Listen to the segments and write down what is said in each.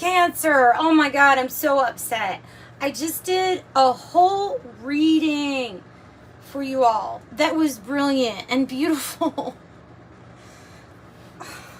Cancer. Oh my God, I'm so upset. I just did a whole reading for you all that was brilliant and beautiful.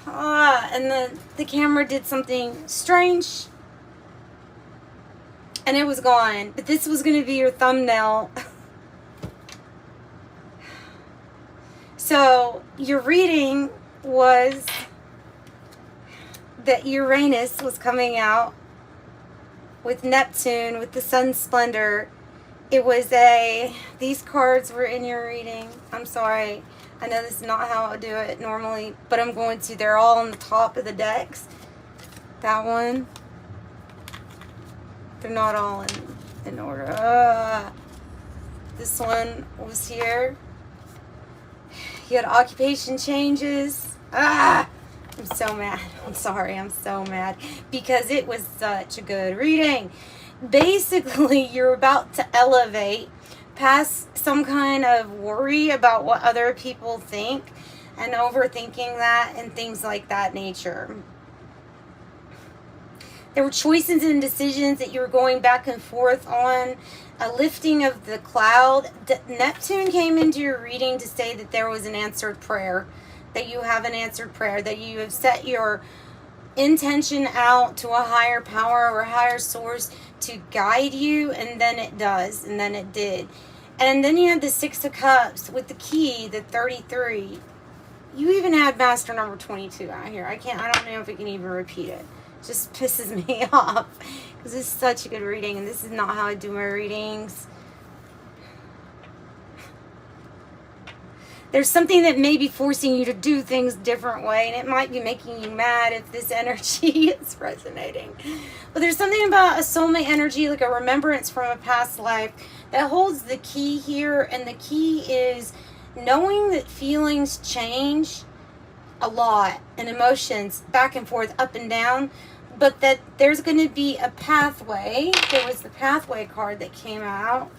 And the camera did something strange and it was gone. But this was going to be your thumbnail. So your reading was that Uranus was coming out with Neptune, with the sun splendor. It was these cards were in your reading. I'm sorry. I know this is not how I do it normally, but I'm going to. They're all on the top of the decks. That one. They're not all in order. This one was here. You had occupation changes. I'm so mad. I'm sorry. I'm so mad because it was such a good reading. Basically, you're about to elevate past some kind of worry about what other people think and overthinking that and things like that nature. There were choices and decisions that you were going back and forth on, a lifting of the cloud. Neptune came into your reading to say that there was an answered prayer, that you have an answered prayer, that you have set your intention out to a higher power or a higher source to guide you, and then it does, and then it did. And then you had the Six of Cups with the key, the 33. You even had Master number 22 out here. I don't know if I can even repeat it. It just pisses me off because it's such a good reading, and this is not how I do my readings. There's something that may be forcing you to do things a different way, and it might be making you mad if this energy is resonating. But there's something about a soulmate energy, like a remembrance from a past life, that holds the key here. And the key is knowing that feelings change a lot, and emotions back and forth, up and down, but that there's going to be a pathway. There was the pathway card that came out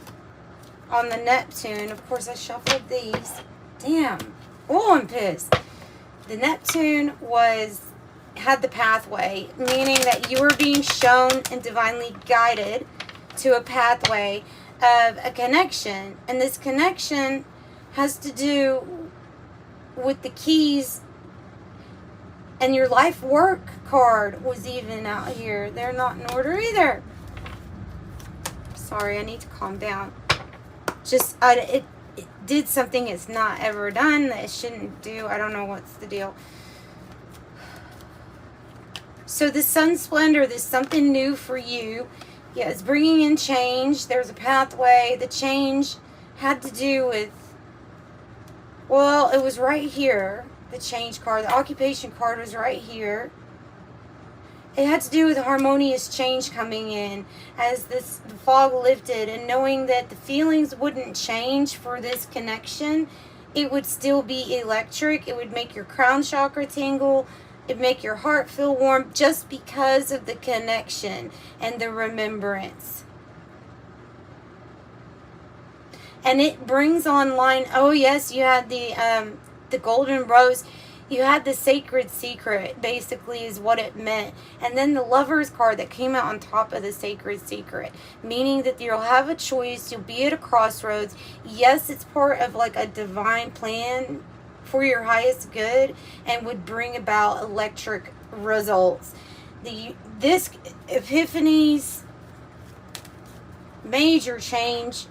on the Neptune. Of course, I shuffled these. Damn. Oh, I'm pissed. The Neptune had the pathway, meaning that you were being shown and divinely guided to a pathway of a connection. And this connection has to do with the keys. And your life work card was even out here. They're not in order either. Sorry, I need to calm down. It did something it's not ever done that it shouldn't do. I don't know what's the deal. So the sun splendor, there's something new for you. Yeah, it's bringing in change. There's a pathway. The change had to do with, well, it was right here. The change card, the occupation card was right here. It had to do with harmonious change coming in as the fog lifted, and knowing that the feelings wouldn't change for this connection. It would still be electric. It would make your crown chakra tingle. It'd make your heart feel warm just because of the connection and the remembrance. And it brings online, oh yes, you had the golden rose. You had the sacred secret, basically, is what it meant. And then the Lover's card that came out on top of the sacred secret, meaning that you'll have a choice. You'll be at a crossroads. Yes, it's part of like a divine plan for your highest good and would bring about electric results. This Epiphany's major change.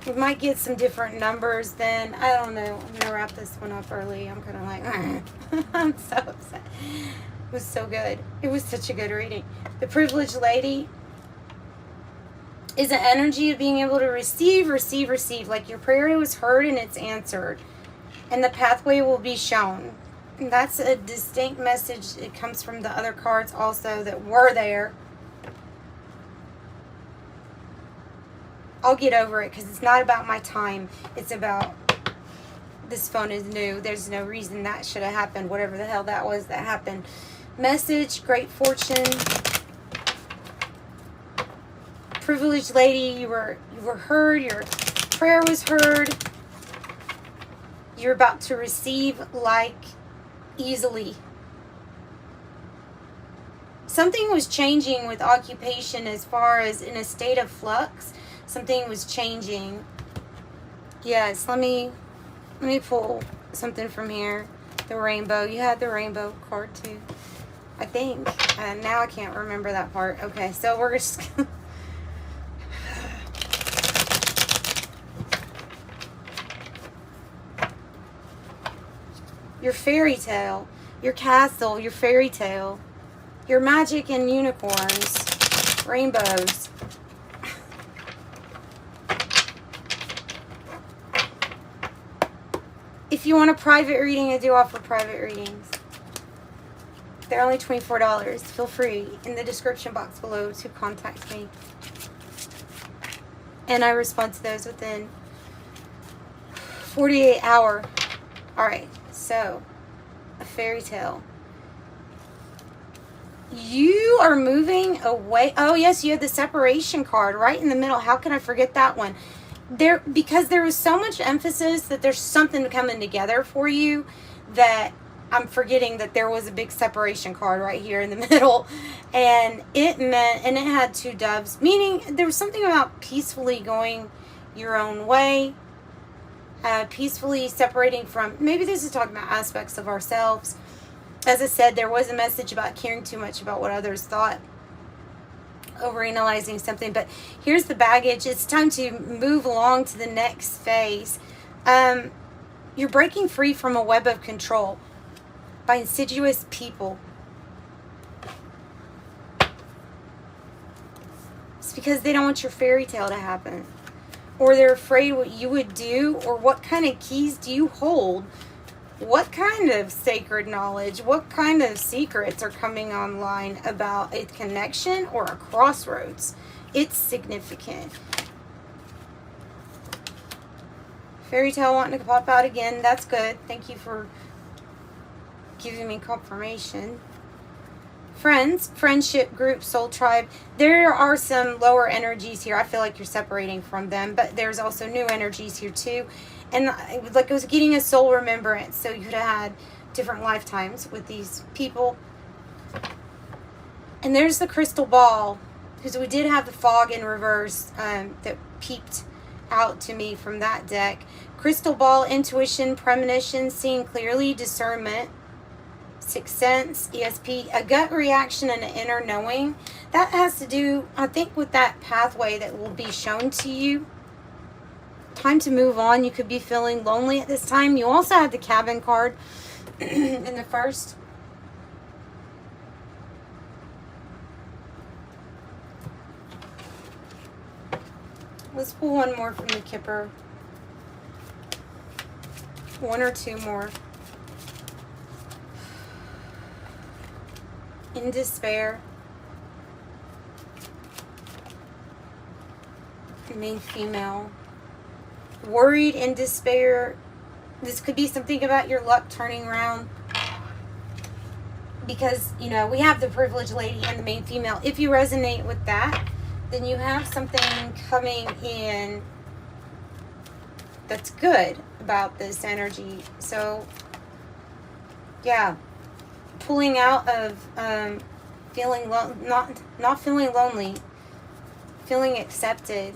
We might get some different numbers then. I don't know. I'm going to wrap this one up early. I'm kind of like, I'm so upset. It was so good. It was such a good reading. The Privileged Lady is an energy of being able to receive. Like your prayer was heard and it's answered. And the pathway will be shown. And that's a distinct message. It comes from the other cards also that were there. I'll get over it because it's not about my time. It's about this phone is new. There's no reason that should have happened. Whatever the hell that was that happened. Message, great fortune. Privileged lady, you were heard. Your prayer was heard. You're about to receive like easily. Something was changing with occupation as far as in a state of flux. Something was changing. Yes, let me pull something from here. The rainbow. You had the rainbow card too, I think. Now I can't remember that part. Okay, so we're just... your fairy tale, your castle, your fairy tale, your magic and unicorns, rainbows. If you want a private reading, I do offer private readings. They're only $24. Feel free in the description box below to contact me. And I respond to those within 48 hours. Alright, so a fairy tale. You are moving away. Oh yes, you had the separation card right in the middle. How can I forget that one? Because there was so much emphasis that there's something coming together for you, that I'm forgetting that there was a big separation card right here in the middle. And it meant, and it had two doves, meaning there was something about peacefully going your own way, peacefully separating from, maybe this is talking about aspects of ourselves. As I said, there was a message about caring too much about what others thought, overanalyzing something. But here's the baggage. It's time to move along to the next phase. You're breaking free from a web of control by insidious people. It's because they don't want your fairy tale to happen, or they're afraid what you would do, or what kind of keys do you hold, what kind of sacred knowledge, what kind of secrets are coming online about a connection or a crossroads. It's significant. Fairy tale wanting to pop out again. That's good. Thank you for giving me confirmation. Friends, friendship group, soul tribe. There are some lower energies here. I feel like you're separating from them, but there's also new energies here too. And like I was getting a soul remembrance, so you could have had different lifetimes with these people. And there's the crystal ball, because we did have the fog in reverse that peeped out to me from that deck. Crystal ball, intuition, premonition, seeing clearly, discernment, sixth sense, ESP, a gut reaction and an inner knowing. That has to do, I think, with that pathway that will be shown to you. Time to move on. You could be feeling lonely at this time. You also have the cabin card in the first. Let's pull one more from the Kipper. One or two more. In despair. Main female. Worried, in despair. This could be something about your luck turning around. Because, you know, we have the privileged lady and the main female. If you resonate with that, then you have something coming in that's good about this energy. So, yeah. Pulling out of feeling not feeling lonely. Feeling accepted.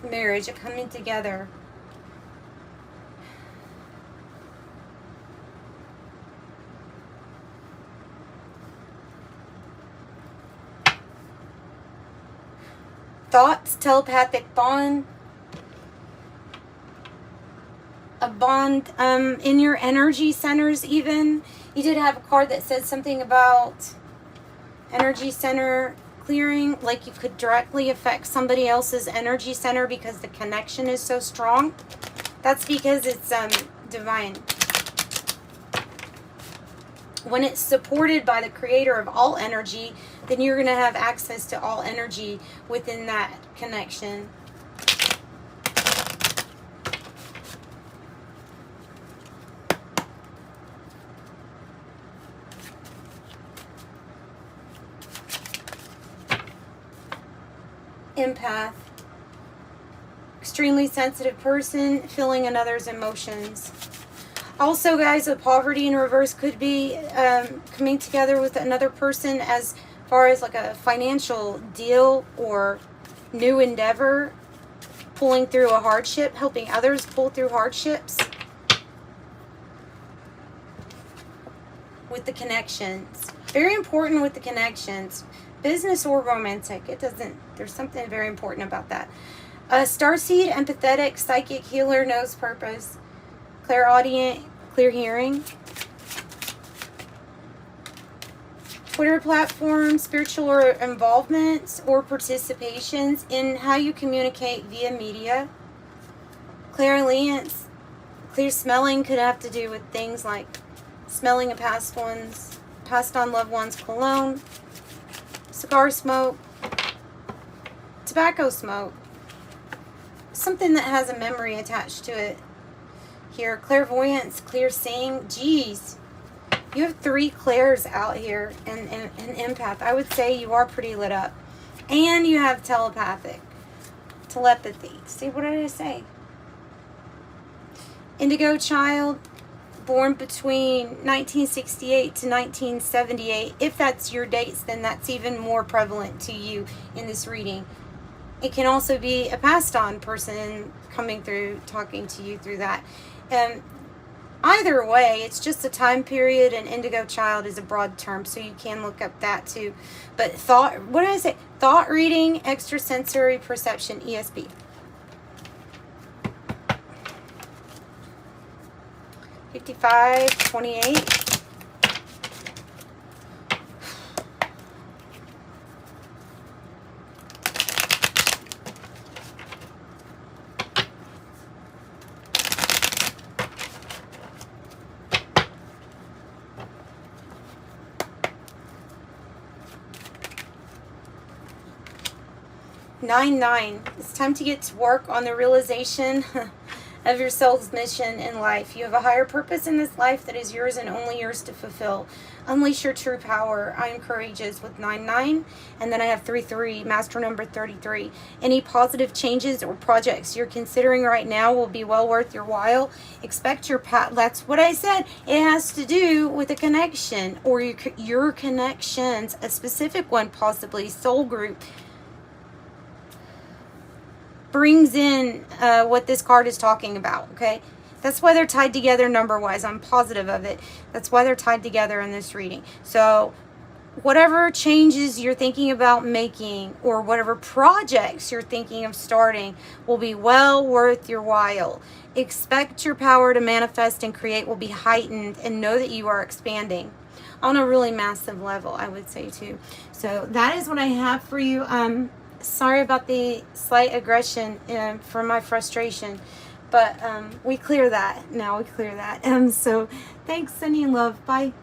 Marriage, coming together. Thoughts, telepathic bond. A bond in your energy centers even. You did have a card that said something about energy center clearing, like you could directly affect somebody else's energy center because the connection is so strong. That's because it's divine. When it's supported by the creator of all energy, then you're going to have access to all energy within that connection. Empath. extremely sensitive person, feeling another's emotions. Also, guys, a poverty in reverse could be coming together with another person as far as like a financial deal or new endeavor, pulling through a hardship, helping others pull through hardships. With the connections. Very important with the connections. Business or romantic. It doesn't, there's something very important about that. Starseed, empathetic, psychic, healer, knows purpose. Clairaudient, clear hearing. Twitter platform, spiritual or involvements or participations in how you communicate via media. Clairaudience, clear smelling could have to do with things like smelling a passed on loved one's cologne, cigar smoke, tobacco smoke, something that has a memory attached to it. Here, clairvoyance, clear seeing. Geez, you have 3 clairs out here and empath. I would say you are pretty lit up. And you have telepathy. See, what did I say? Indigo child, born between 1968 to 1978. If that's your dates, then that's even more prevalent to you in this reading. It can also be a passed on person coming through, talking to you through that. Either way, it's just a time period, and indigo child is a broad term, so you can look up that too. But what did I say? Thought reading, extrasensory perception, ESP. 5528. Nine. It's time to get to work on the realization of your soul's mission in life. You have a higher purpose in this life that is yours and only yours to fulfill. Unleash your true power. I am courageous with 9. And then I have 33, master number 33. Any positive changes or projects you're considering right now will be well worth your while. Expect your path. That's what I said. It has to do with a connection or your connections, a specific one, possibly soul group. Brings in what this card is talking about, okay? That's why they're tied together number-wise. I'm positive of it. That's why they're tied together in this reading. So whatever changes you're thinking about making or whatever projects you're thinking of starting will be well worth your while. Expect your power to manifest and create will be heightened, and know that you are expanding on a really massive level, I would say too. So that is what I have for you. Sorry about the slight aggression for my frustration, but we clear that now. So thanks, sending love. Bye.